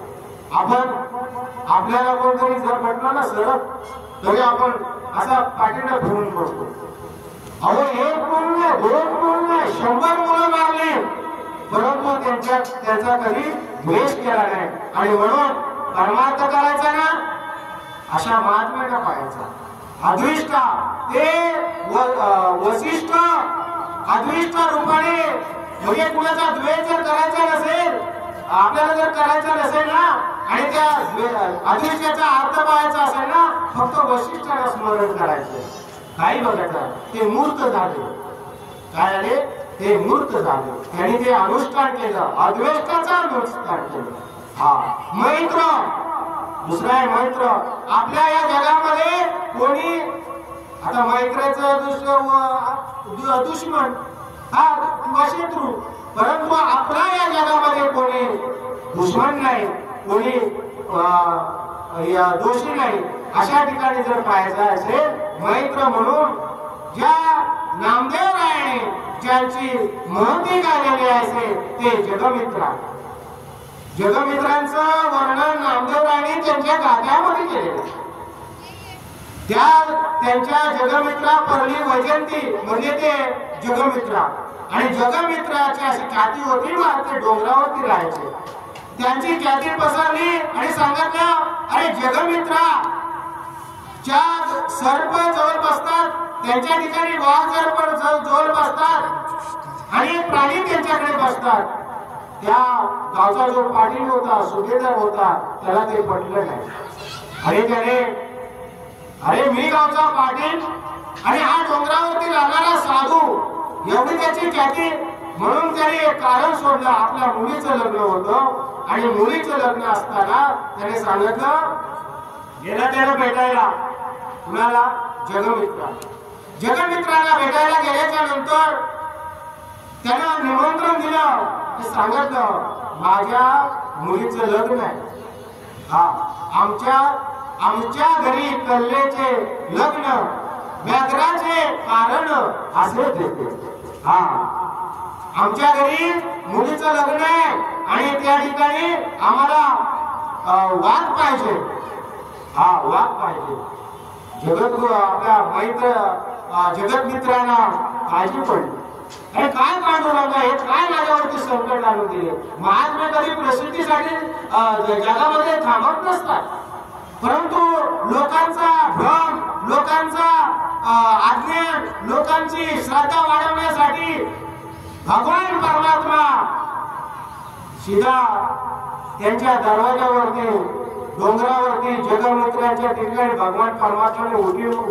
आपल्याला कोणतरी जर म्हटलं ना सडक तरी आपण असा पाठीला फिरून बसतो. अहो एक मुलं नाही, 2 मुलं नाही, 100 मुलं मारली परंतु त्याचा कधी द्वेष केला नाही. आणि म्हणून परमार्थ करायचा ना अशा महात्म्याला पाहायचा. अद्विष्टा ते वसिष्ठ अद्विष्ट रूपाने म्हणजे कुणाचा द्वेष जर करायचा नसेल, आपल्याला जर करायचा नसेल ना आणि त्या अद्विष्टाचा अर्थ पाहायचा असेल ना फक्त वसिष्ठाला स्मरण करायचं. काही बघायचं ते मूर्त झाले, काय आले ते मूर्त झाले. त्यांनी ते अनुष्ठान केलं, अद्वेष्टाचा अनुष्ठान केलं. मैत्र दुसरा आहे मैत्र. आपल्या या जगामध्ये कोणी आता मैत्रीचा दुश्मन हा किंवा शत्रू, परंतु आपला या जगामध्ये कोणी दुश्मन नाही, कोणी दोषी नाही. अशा ठिकाणी जर पाहायचं असेल मैत्र म्हणून ज्या नामदेव रायाने ज्यांची महती गायलेली असेल ते जगमित्रा. जगमित्रांचं वर्णन नामदेव रायाने त्यांच्या गाथ्यामध्ये केलेलं आहे. त्यांच्या जगमित्रा परली वैजंती म्हणजे ते जगमित्रा. आणि जगमित्राची अशी ख्याती होती, ते डोंगरावरती राहायचे. त्यांची ख्याती पसरली आणि सांगितलं, अरे जगमित्रा च्या सर्प जवळ बसतात, त्यांच्या ठिकाणी वाघ सर्प जवळ बसतात आणि प्राणी त्यांच्याकडे बसतात. त्या गावचा जो पाटील होता, सुभेदार होता, त्याला ते पटलं नाही. अरे मी गावचा पाटील आणि हा डोंगरावरती राहणारा साधू, एवढी त्याची ख्याती. म्हणून त्याने कारण सोडलं. आपल्या मुलीचं लग्न होतं आणि मुलीचं लग्न असताना त्याने सांगितलं, गेला त्याला भेटायला कुणाला, जगमित्रा. जगमित्राला भेटायला गेल्याच्या नंतर त्यानं निमंत्रण दिलं, सांगितलं माझ्या मुलीचं लग्न आहे. आमच्या घरी कल्लेचे लग्न व्याघ्राचे कारण असे देते. आमच्या घरी मुलीचं लग्न आहे आणि त्या ठिकाणी आम्हाला वाघ पाहिजे. वाघ पाहिजे. आपल्या मैत्र जगतमित्रांना काळजी पडली. हे काय पांडुरंगा, हे काय माझ्यावरती संकट आणून दिले. महात्मा कधी प्रसिद्धीसाठी जगामध्ये थांबत नसतात, परंतु लोकांचा भ्रम, लोकांचा अज्ञान, लोकांची श्रद्धा वाढवण्यासाठी भगवान परमात्मा सीधा त्यांच्या दरवाजावरती डोंगरावरती जगमित्रांच्या ठिकाणी भगवान परमात्माने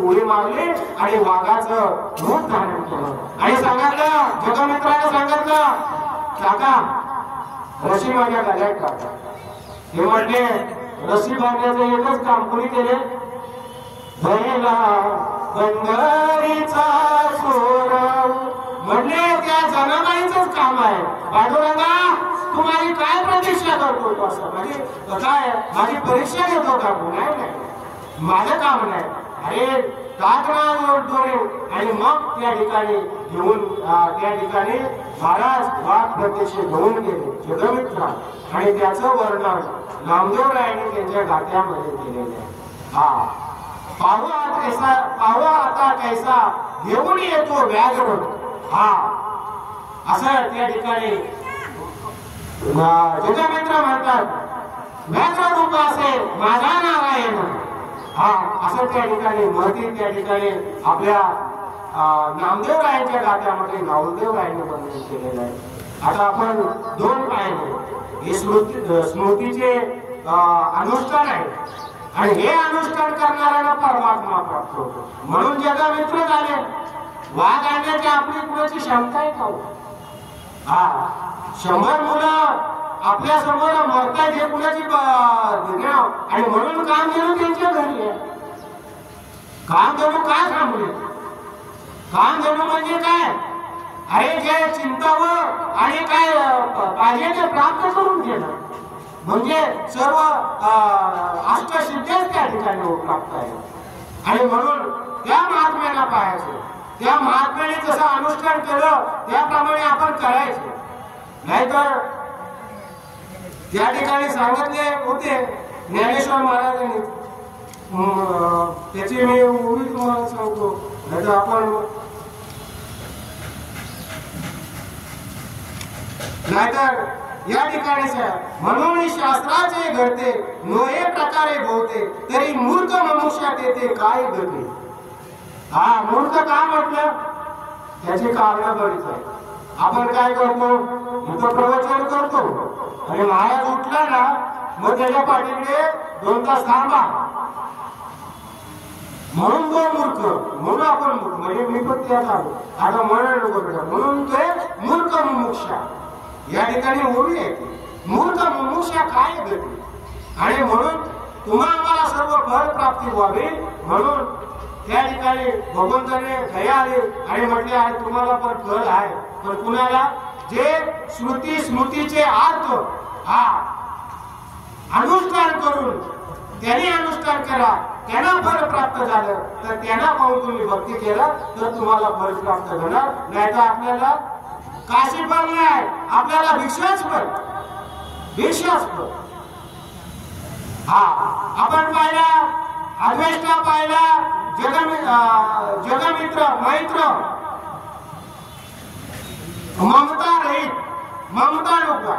उडी मारली आणि वाघाचं रूप धारण केलं. आणि सांगितलं, जगमित्राने सांगितलं, काका रशी माझ्या गळ्यात टाका. हे म्हटले, रशी बांधण्याचं एकच काम कोणी केले, भैला बंदरीचा सोर. म्हणले त्या जनाबाईंचंच काम आहे. पांडुरंगा तू माझी काय प्रतीक्षा करतो, असं म्हणजे काय माझी परीक्षा घेतो का? नाही, माझं काम नाही. अरे काकणावर डोळे. आणि मग त्या ठिकाणी घेऊन महाराज वाघ प्रत्यक्ष घेऊन गेले जगमित्रा. आणि त्याचं वर्णन नामदेव रायाने त्यांच्या गाथ्यामध्ये केलेलं आहे. पाहू आता कैसा घेऊन येतो व्याघ्र. असं त्या ठिकाणी जगमित्र म्हणतात, व्याघ्र रूप असेल माझा नारायण. असं त्या ठिकाणी महती त्या ठिकाणी आपल्या नामदेव रायांच्या गाथ्यामध्ये नामदेव रायांनी वर्णन केलेलं आहे. आता आपण दोन पाहिले, हे स्मृतीचे अनुष्ठान आहे आणि हे अनुष्ठान करणाऱ्यांना परमात्मा प्राप्त होतो. म्हणून जगमित्र झाले. वाघ आणण्याची आपली कुणाची क्षमता आहे का? 100 मुलं आपल्या समोर मरतात, हे कुणाची आणि म्हणून काम घेऊन त्यांच्या घरी आहे. काम घेऊन काय थांबले? काम घेऊन म्हणजे काय? अरे जे चिंतावं आणि काय पाहिजे ते प्राप्त करून घेणं, म्हणजे सर्व अष्टसिद्धीच त्या ठिकाणी प्राप्त आहे. आणि म्हणून त्या महात्म्याला पाहायचं, त्या महात्म्याने जसं अनुष्ठान केलं त्याप्रमाणे आपण करायचं. नाहीतर त्या ठिकाणी सांगितले होते ज्ञानेश्वर महाराजांनी, त्याची मी उभी तुम्हाला सांगतो. नाहीतर आपण या ठिकाणी म्हणून शास्त्राचे घडते नोये प्रकारे बोलते तरी मूर्ख मनुष्यात येते काय घडते. मूर्ख का म्हटलं, त्याची कारण बरीच आहे. आपण काय करतो, इथं प्रवचन करतो आणि महाराज उठला ना, मग त्याच्या पाठीकडे 2 तास थांबा, म्हणून तो मूर्ख. म्हणून आपण मूर्ख, म्हणजे मी पण त्यात आलो आता म्हणा नको बेटा, म्हणून ते मूर्ख मुमुक्षा या ठिकाणी ओळी आहे. मूर्ख मुमुक्षा काय घडते. आणि म्हणून तुम्हा आम्हाला सर्व फळ प्राप्ती व्हावी म्हणून त्या ठिकाणी भगवंताने दया आली आणि म्हटले आहे तुम्हाला पण फळ आहे, पण कुणाला जे श्रुती स्मृतीचे अर्थ हा अनुष्ठान करून त्यांनी अनुष्ठान करा, त्यांना फळ प्राप्त झालं तर त्यांना पाहून तुम्ही भक्ती केला तर तुम्हाला फळ प्राप्त होणार, नाही तर आपल्याला काशी फळ नाही, आपल्याला भिक्षाच फळ, भिक्षाच फळ. हा आपण पाहिला अद्वैष्टा पाहिला, जगमित्र मैत्र, ममता रहित, ममता नको,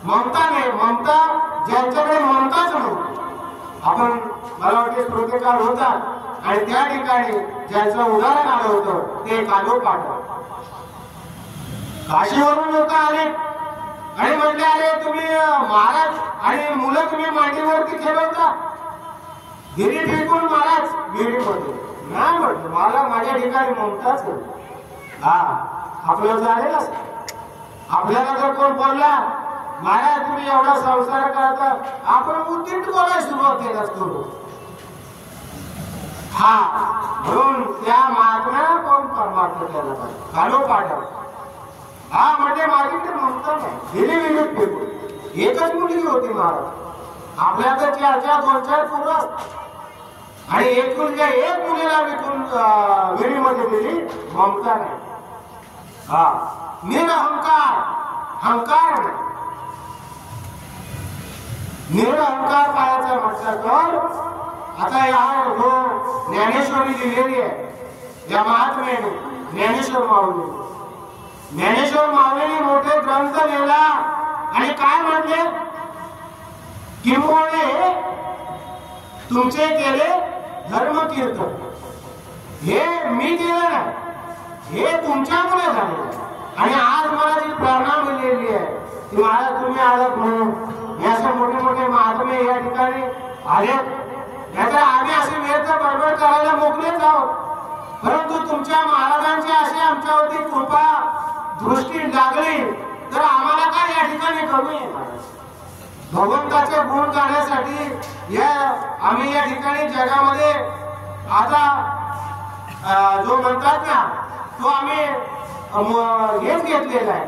ममता नाही, ममता ज्यांच्याकडे ममताच नव्हती. आपण मला वाटते श्रोतेकार होतात आणि त्या ठिकाणी ज्यांचं उदाहरण आलं होतं ते कालोपाठ काशीवरून लोक आले आणि म्हटले अरे तुम्ही महाराज आणि मुलं तुम्ही मांडीवरती खेळवता, गिरी फेकून महाराज गिरीमध्ये नाही म्हटलं, मला माझ्या ठिकाणी ममताच होती. हा आपलं झालेलं आपल्याला जर कोण बोलला महाराज तुम्ही एवढा संसार करता, आपण उद्दिष्ट बोलायला सुरुवात केलाच करू. हा म्हणून त्या महात्म्याला कोण परमार्थ केला पाहिजे, कालोपाठ. हा म्हणजे माझ्याकडे ममता नाही, गेली विरोध फेकून एकच मुलगी होती महाराज, आपल्या तर 4-4 2-4 पोरं आणि एक मुलीला विकून विहिरीमध्ये दिली, ममता नाही. हा निरहंकार, हंकार नाही, निरहंकार पायाचा म्हटलं तर आता या जो ज्ञानेश्वरी लिहिलेली आहे या महात्म्याने ज्ञानेश्वर माऊली, ज्ञानेश्वर माऊलीने मोठे ग्रंथ लिहिला आणि काय म्हटले, किंबोळे तुमचे केले धर्म कीर्तन, हे मी केलं नाही, हे तुमच्यामुळे झाले. आणि आज मला जी प्रेरणा मिळालेली आहे की महाराज तुम्ही आलात म्हणून हे असे मोठे मोठे महात्मे या ठिकाणी आले, नाहीतर आम्ही असे व्यर्थ बडबड करायला मोकळेच आहोत, परंतु तुमच्या महाराजांची अशी आमच्यावरती कृपा दृष्टी लागली तर आम्हाला काय या ठिकाणी कमी आहे. भगवंताचे गुण गाण्यासाठी आम्ही या ठिकाणी जगामध्ये आता जो म्हणतात ना तो आम्ही हेच घेतलेला आहे,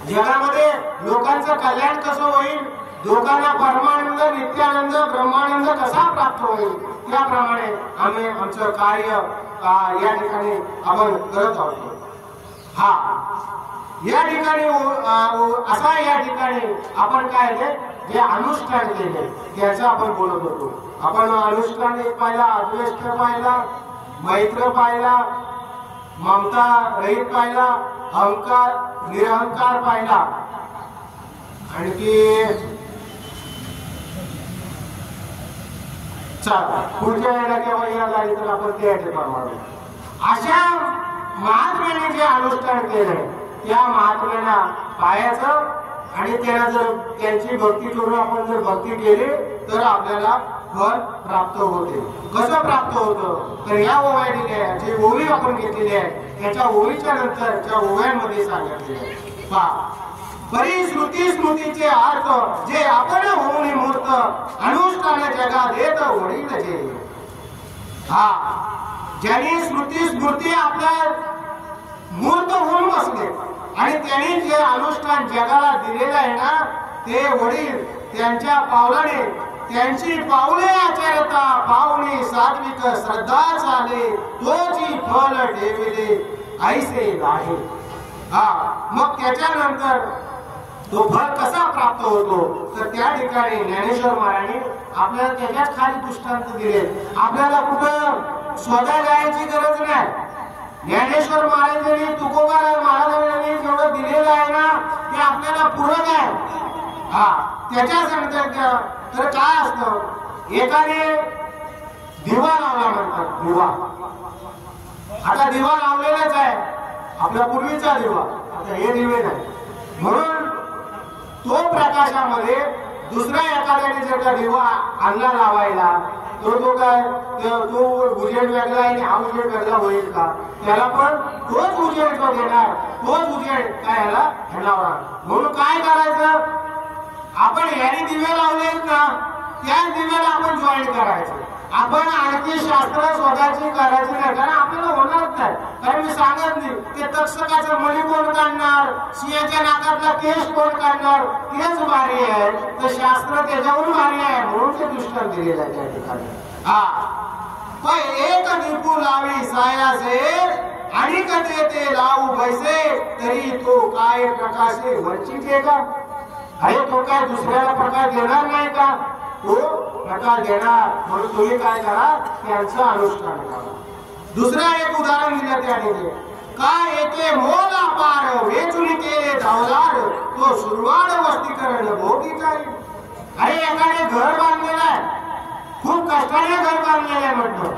जगामध्ये लोकांचं कल्याण कसं होईल, लोकांना परमानंद नित्यानंद ब्रह्मानंद कसा प्राप्त होईल त्याप्रमाणे आम्ही आमचं कार्य या ठिकाणी आपण करत आहोत. हा या ठिकाणी असा या ठिकाणी आपण काय जे अनुष्ठान केले त्याचं आपण बोलत होतो. आपण अनुष्ठान एक पाहिला, अद्वैष्ट पाहिला, मैत्र पाहिला, ममता रहित पाहिला, अहंकार निरहंकार पाहिला, आणखी चला पुढच्या वेळेला केव्हा या झाली तर आपण ते मारू. अशा महात्म्याने जे अनुष्ठान केलंय त्या महात्म्याला पाहायचं आणि त्यांना जर त्यांची भक्ती करून आपण जर भक्ती केली तर आपल्याला फळ प्राप्त होते. कसं प्राप्त होतं तर या ओव्या दिल्या जे ओवी आपण घेतलेली आहे त्याच्या ओवीच्या नंतरच्या ओव्यांमध्ये सांगितले पहा, परिश्रुती स्मृतीचे अर्थ जे आपण होऊन मूर्त अनुष्ठान जगात येत वडील जे. हा ज्यांनी स्मृती स्मृती आपल्या मूर्त होऊन बसले आणि त्यांनी जे अनुष्ठान जगाला दिलेलं आहे ना ते वडील त्यांच्या पावलाने त्यांची पावले आचरता पावनी सात्विक श्रद्धा झाले तोची फल ठेविले ऐसे आहे. हा मग त्याच्यानंतर तो फळ कसा प्राप्त होतो तर त्या ठिकाणी ज्ञानेश्वर महाराजांनी आपल्याला त्याच्याच खाली दृष्टांत दिले. आपल्याला कुठं स्वतः जायची गरज नाही. ज्ञानेश्वर महाराजांनी तुकोबाराय महाराजांनी जेवढं दिलेलं आहे ना ते आपल्याला पूरक आहे. हा त्याच्यानंतर तर काय असतं एकाने दिवा लावला म्हणतात, दिवा आता दिवा लावलेलाच आहे आपल्या पूर्वीचा दिवा, आता हे दिवे नाही म्हणून तो प्रकाशामध्ये दुसऱ्या एखाद्याने जर का दिवा आणला लावायला तो काय तो उजेड वेगळा आणि हा उजेड वेगळा होईल का, त्याला पण तोच उजेड तो देणार, तोच उजेड काय याला घेणार. म्हणून काय करायचं आपण याने दिवे लावलेत ना त्याच दिव्याला आपण जॉईन करायचं आपण आणखी शास्त्र स्वतःची करायची नाही, कारण आपल्याला होणारच नाही. कारण मी सांगत नाही ते तक्षकाचं मणी कोण काढणार, सिंहाच्या नाकातला केश कोण काढणार, तेच भारी आहे. तर शास्त्र त्याच्यावरून भारी आहे, म्हणून ते दृष्टांत दिलेलं आहे त्या ठिकाणी. हा पण एक निपू लावी सायासे आणि कधी ते लावू पैसे, तरी तो काय प्रकाशे वंचित आहे का? अरे तो काय दुसऱ्याला प्रकाश देणार नाही का? तो प्रकाश देणार. म्हणून तुम्ही काय करा, त्यांचं अनुष्ठान करा. दुसरा एक उदाहरण दिलं त्याने, काय येते मोला पार वेचून केले धावदार, तो सुरवाड वस्तीकरण भोगी काय. अरे एकाने घर बांधलेलं आहे, खूप कष्टाने घर बांधलेलं आहे म्हटलं.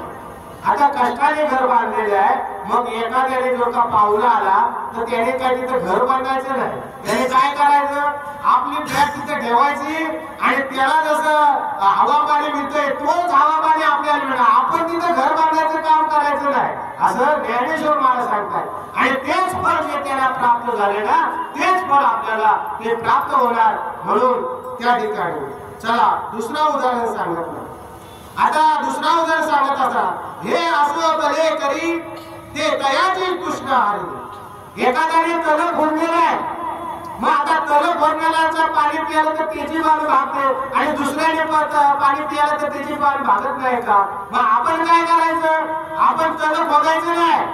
आता कष्टाने घर बांधलेलं आहे, मग एखाद्याने जर का पाहुणा आला तर त्याने काय तिथं घर बांधायचं नाही. त्याने काय करायचं, आपली बॅग तिथे ठेवायची आणि त्याला जसं हवा पाणी मिळतोय तोच हवा पाणी आपल्याला मिळणार. आपण तिथं घर बांधायचं काम करायचं नाही, असं ज्ञानेश्वर महाराज सांगतात. आणि तेच फळ जे त्याला प्राप्त झाले ना, तेच फळ आपल्याला ते प्राप्त होणार. म्हणून त्या ठिकाणी चला दुसरा उदाहरण सांगत नाही. आता दुसरा उदाहरण सांगत असा, हे असं तले करी ते तयाची कृष्ण हरी. एखाद्याने तल फोडलेलं आहे, मग आता तल फोडण्याला पाणी पियालं तर त्याची बाजू भागते आणि दुसऱ्याने पाणी पियालं तर त्याची बाजू भागत नाही का? मग आपण काय करायचं, आपण तल फोडायचं नाही,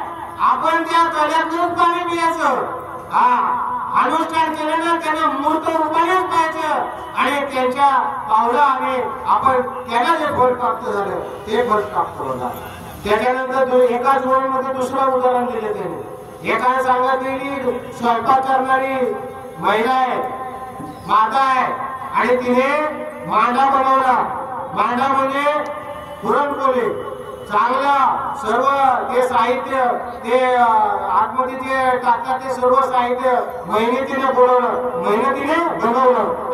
आपण त्या तल्यातूनच पाणी पियायचं. हा अनुष्ठान केल्यानं त्यांना मूर्त रूपानेच पाहायचं आणि त्यांच्या पावलं आणि आपण त्यांना जे फळ प्राप्त झालं ते फळ प्राप्त होणार. त्याच्यानंतर एकाच वेळेमध्ये दुसरं उदाहरण दिले त्याने. एकाने सांगितलेली स्वयंपाक करणारी महिला आहे, माता आहे, आणि तिने मांडा बनवला. मांडा म्हणजे पुरणपोळी, चांगला सर्व ते साहित्य, ते आतमध्ये जे टाकतात ते सर्व साहित्य मेहनतीने बनवलं.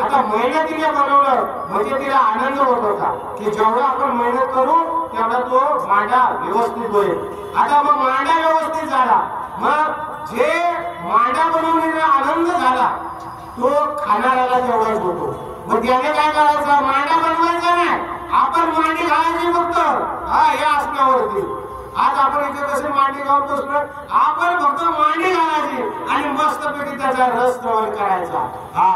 आता मेहनतीने बनवलं म्हणजे तिला आनंद होत होता की जेवढा आपण मेहनत करू तेवढा तो मांडा व्यवस्थित होईल. आता मग मांडा व्यवस्थित झाला, मग जे मांडा बनवण्याचा आनंद झाला तो खाणाऱ्याला तेवढाच होतो. मग त्याने काय करायचं, मांडा बनवायचा नाही, आपण मांडी घालायची फक्त. हा या असण्यावरती आज आपण इथे कसे मांडी घालतोच ना, आपण फक्त मांडी घालायची आणि मस्तपैकी त्याचा रस सेवन करायचा. हा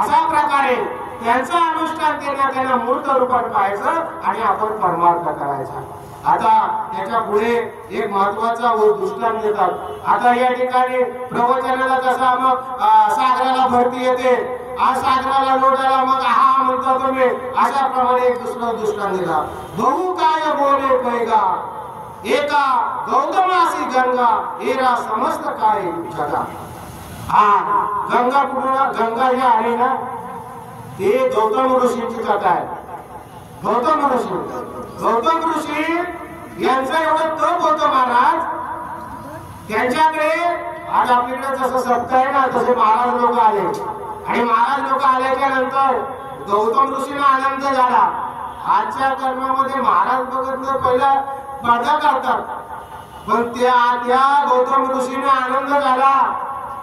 अशा प्रकारे त्यांचं अनुष्ठान त्यांना मूर्त रूपात पाहायचं आणि आपण परमार्थ करायचा. आता त्याच्या पुढे एक महत्वाचा दृष्टांत देतात. आता या ठिकाणी प्रवचनाला कसा मग सागराला भरती येते, आज सागराला लोटायला मग हा म्हणता तुम्ही, अशा प्रमाणे एक दुसरा दृष्टांत दिला. बहु काय बोले पैगा एका गौतमासी गंगा एरा समस्त काय जगा. हा गंगा कुठून, गंगा जी आली ना ते गौतम ऋषींची कथा आहे. गौतम ऋषी यांचं एवढं तप होतं महाराज, त्यांच्याकडे आज आपल्याकडे जसं सप्ताह आहे ना तसे महाराज लोक आले. आणि महाराज लोक आल्याच्या नंतर गौतम ऋषीला आनंद झाला. आजच्या कर्मामध्ये महाराज बघत पहिला पडदा करतात, पण त्या गौतम ऋषीने आनंद झाला.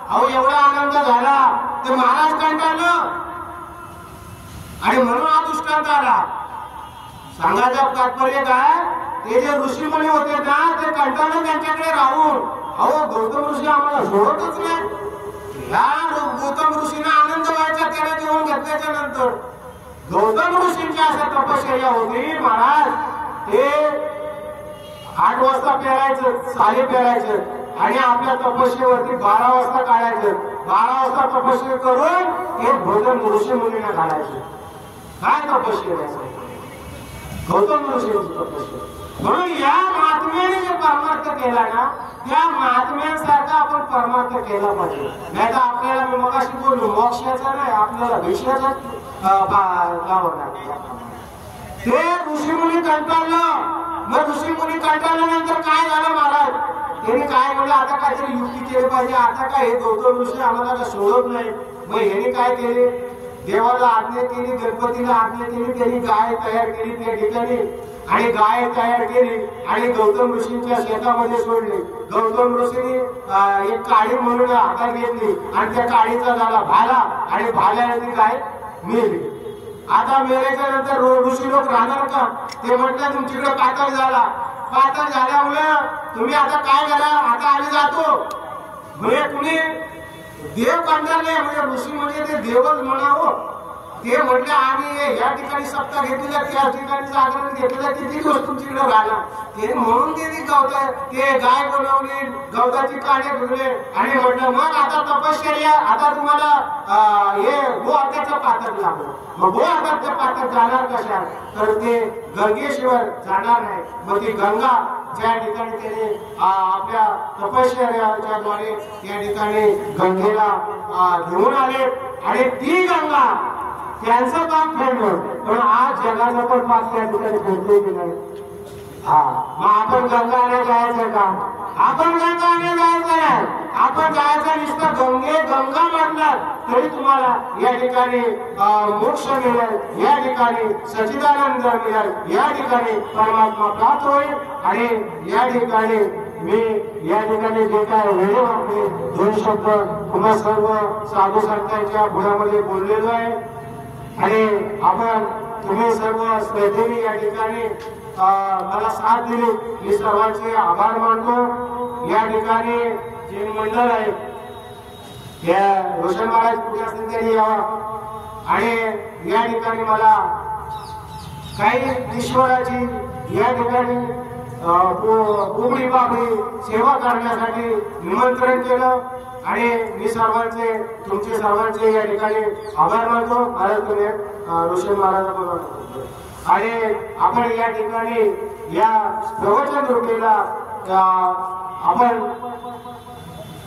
अहो एवढा आनंद झाला ते महाराज कंटाळलं आणि म्हणून हा दृष्टांत आला. सांगायचं तात्पर्य काय, ते जे ऋषी मुनी होते ना ते कंटाळलं त्यांच्याकडे राहून. अहो गौतम ऋषी आम्हाला सोडतच नाही. या गौतम ऋषीना आनंद व्हायचा त्याला जेवण घेतल्याच्या नंतर. गौतम ऋषींची असं तपश्चर्या होती महाराज, ते 8 वाजता पेरायचं, साली पेरायचं आणि आपल्या तपस्येवरती 12 वाजता काढायचं. 12 वाजता तपस्या करून हे भोजन ऋषी मुनींना घालायचं. काय तपस्या गौतम ऋषींची तपस्या. म्हणून या महात्म्याने जे परमार्थ केला ना, त्या महात्म्यांसारखा आपण परमार्थ केला पाहिजे. नाही तर आपल्याला मी मगाशी बोललो मोक्षाचा नाही, आपल्याला विषयाचा लावणार. ते ऋषीमुनी कंटाळलं. मग ऋषीमुनी कंटाळल्यानंतर काय झालं महाराज, त्यांनी काय म्हणलं, आता काहीतरी युक्ती केली पाहिजे. आता काय हे गौतम ऋषी आम्हाला काय सोडत नाही. मग यांनी काय केले, देवाला आज्ञा केली, गणपतीला आज्ञा केली, त्यांनी गाय तयार केली त्या ठिकाणी आणि गाय तयार केली आणि गौतम ऋषींच्या शेतामध्ये सोडली. गौतम ऋषींनी एक काळी म्हणून हातात घेतली आणि त्या काळीचा झाला भाला आणि भाल्याने ती गाय मेली. आता मेल्याच्या नंतर ऋषी लोक राहणार का? ते म्हटलं तुमच्याकडे पातळ झाला, पातळ झाल्यामुळे तुम्ही आता काय करा, आता आम्ही जातो. म्हणजे कुणी देव काढणार नाही, म्हणजे ऋषी म्हणजे ते देवच म्हणावं. ते म्हटलं आम्ही या ठिकाणी सप्ताह घेतलेला, त्या ठिकाणी जागरण घेतलेला, किती दिवस तुमच्याकडे राहिला. ते म्हणून ते गवता ते गाय बनवली, गवताची काणे धुतले आणि म्हटलं मग आता तपश्चर्या, आता तुम्हाला हे गो आत्याचं पातक लागलं. मग गो आत्याचं पातक जाणार कशा? तर ते गंगेश्वर जाणार नाही. मग ती गंगा ज्या ठिकाणी त्याने आपल्या तपश्चर्याच्या द्वारे त्या ठिकाणी गंगेला घेऊन आले आणि ती गंगा त्यांचं पाप फेडलं. पण आज जगाचं पण पाप त्या ठिकाणी फेडले की नाही? मग आपण गंगा आणे जायचं का? आपण गंगा आणे जायचं नाही. आपण जायचं नुसतं गंगा मारणार तरी तुम्हाला या ठिकाणी मोक्ष मिळेल, या ठिकाणी सच्चिदानंद मिळेल, या ठिकाणी परमात्मा प्राप्त होईल. आणि या ठिकाणी मी या ठिकाणी जे काय वेळ आपले 2 शब्द तुम्हा सर्व साधू संतांच्या गुणामध्ये बोललेलो आहे. आणि आपण तुम्ही सर्व श्रद्धेने या ठिकाणी मला साथ दिली, मी सर्वांचे आभार मानतो. या ठिकाणी जे मंडळ आहे त्या रोशन महाराज पूजा त्यांनी यावा आणि या ठिकाणी मला काही ईश्वराची या ठिकाणी उघडी पापडी सेवा करण्यासाठी निमंत्रण केलं आणि मी सर्वांचे तुमचे सर्वांचे या ठिकाणी आभार मानतो. महाराज तुम्ही रोशन महाराज बोलवतो आणि आपण या ठिकाणी या प्रवचन रूपीला आपण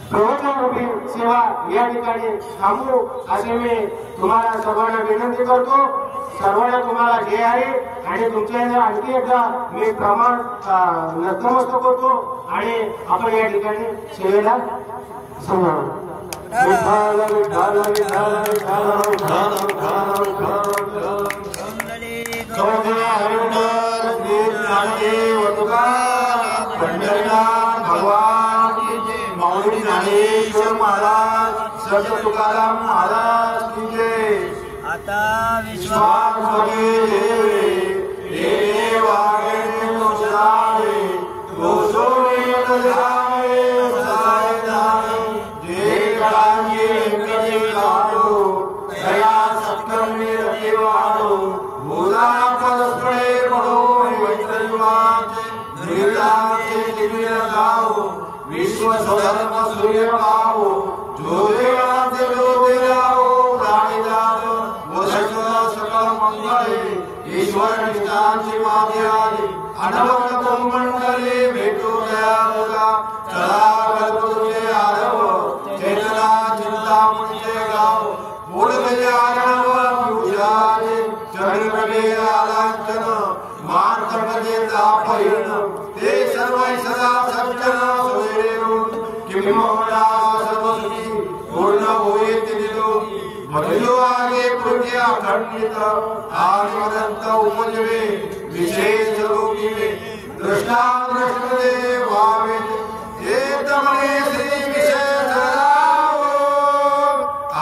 प्रवचन रूपी सेवा या ठिकाणी थांबू असे मी तुम्हाला सर्वांना विनंती करतो. सर्वांना तुम्हाला जय हरी आणि तुमच्या आणखी एकदा मी प्रमाण नतमस्तक होतो आणि आपण या ठिकाणी सेवेला समजावं. विठ्ठल विठ्ठल विठ्ठल पंढरीनाथ भगवान माऊली ज्ञानेश्वर महाराज संत तुकाराम महाराज की जय. आता विश्वास विश्व धर्म सूर्य पावो जो देवाचे लोके राहो प्राणीदास सकल मंगळे ईश्वर निष्ठांची मागे आली अनवरत मंडले भेटू दयाळुला चला तुझे आरव चेतना चिंता म्हणजे गाव मूळ गजे आरव पूजाले चरण गजे आलांचन मान करजे दापहिण ते सर्व सदा सज्जन सोयरेरून किंमोडा सर्वसुखी पूर्ण होईत निरोगी मधुलो आगे पुण्य खंडित आणि अनंत उपजवे विशेष रोगीवे दृष्टा दृष्टदे वावे एकदमने श्री विशेष राहो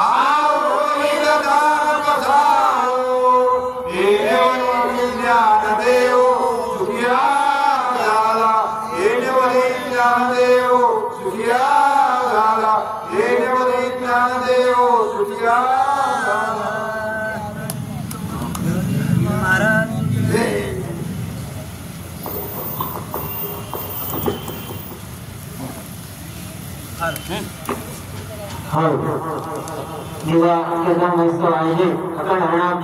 आओ निदान कथाओ येवरी ज्ञान देव सुखिया झाला येवरी ज्ञान देव सुखिया झाला येवरी ज्ञान देव सुखिया निवा केदार महोत्सव आयोजित अखंड हरिनाम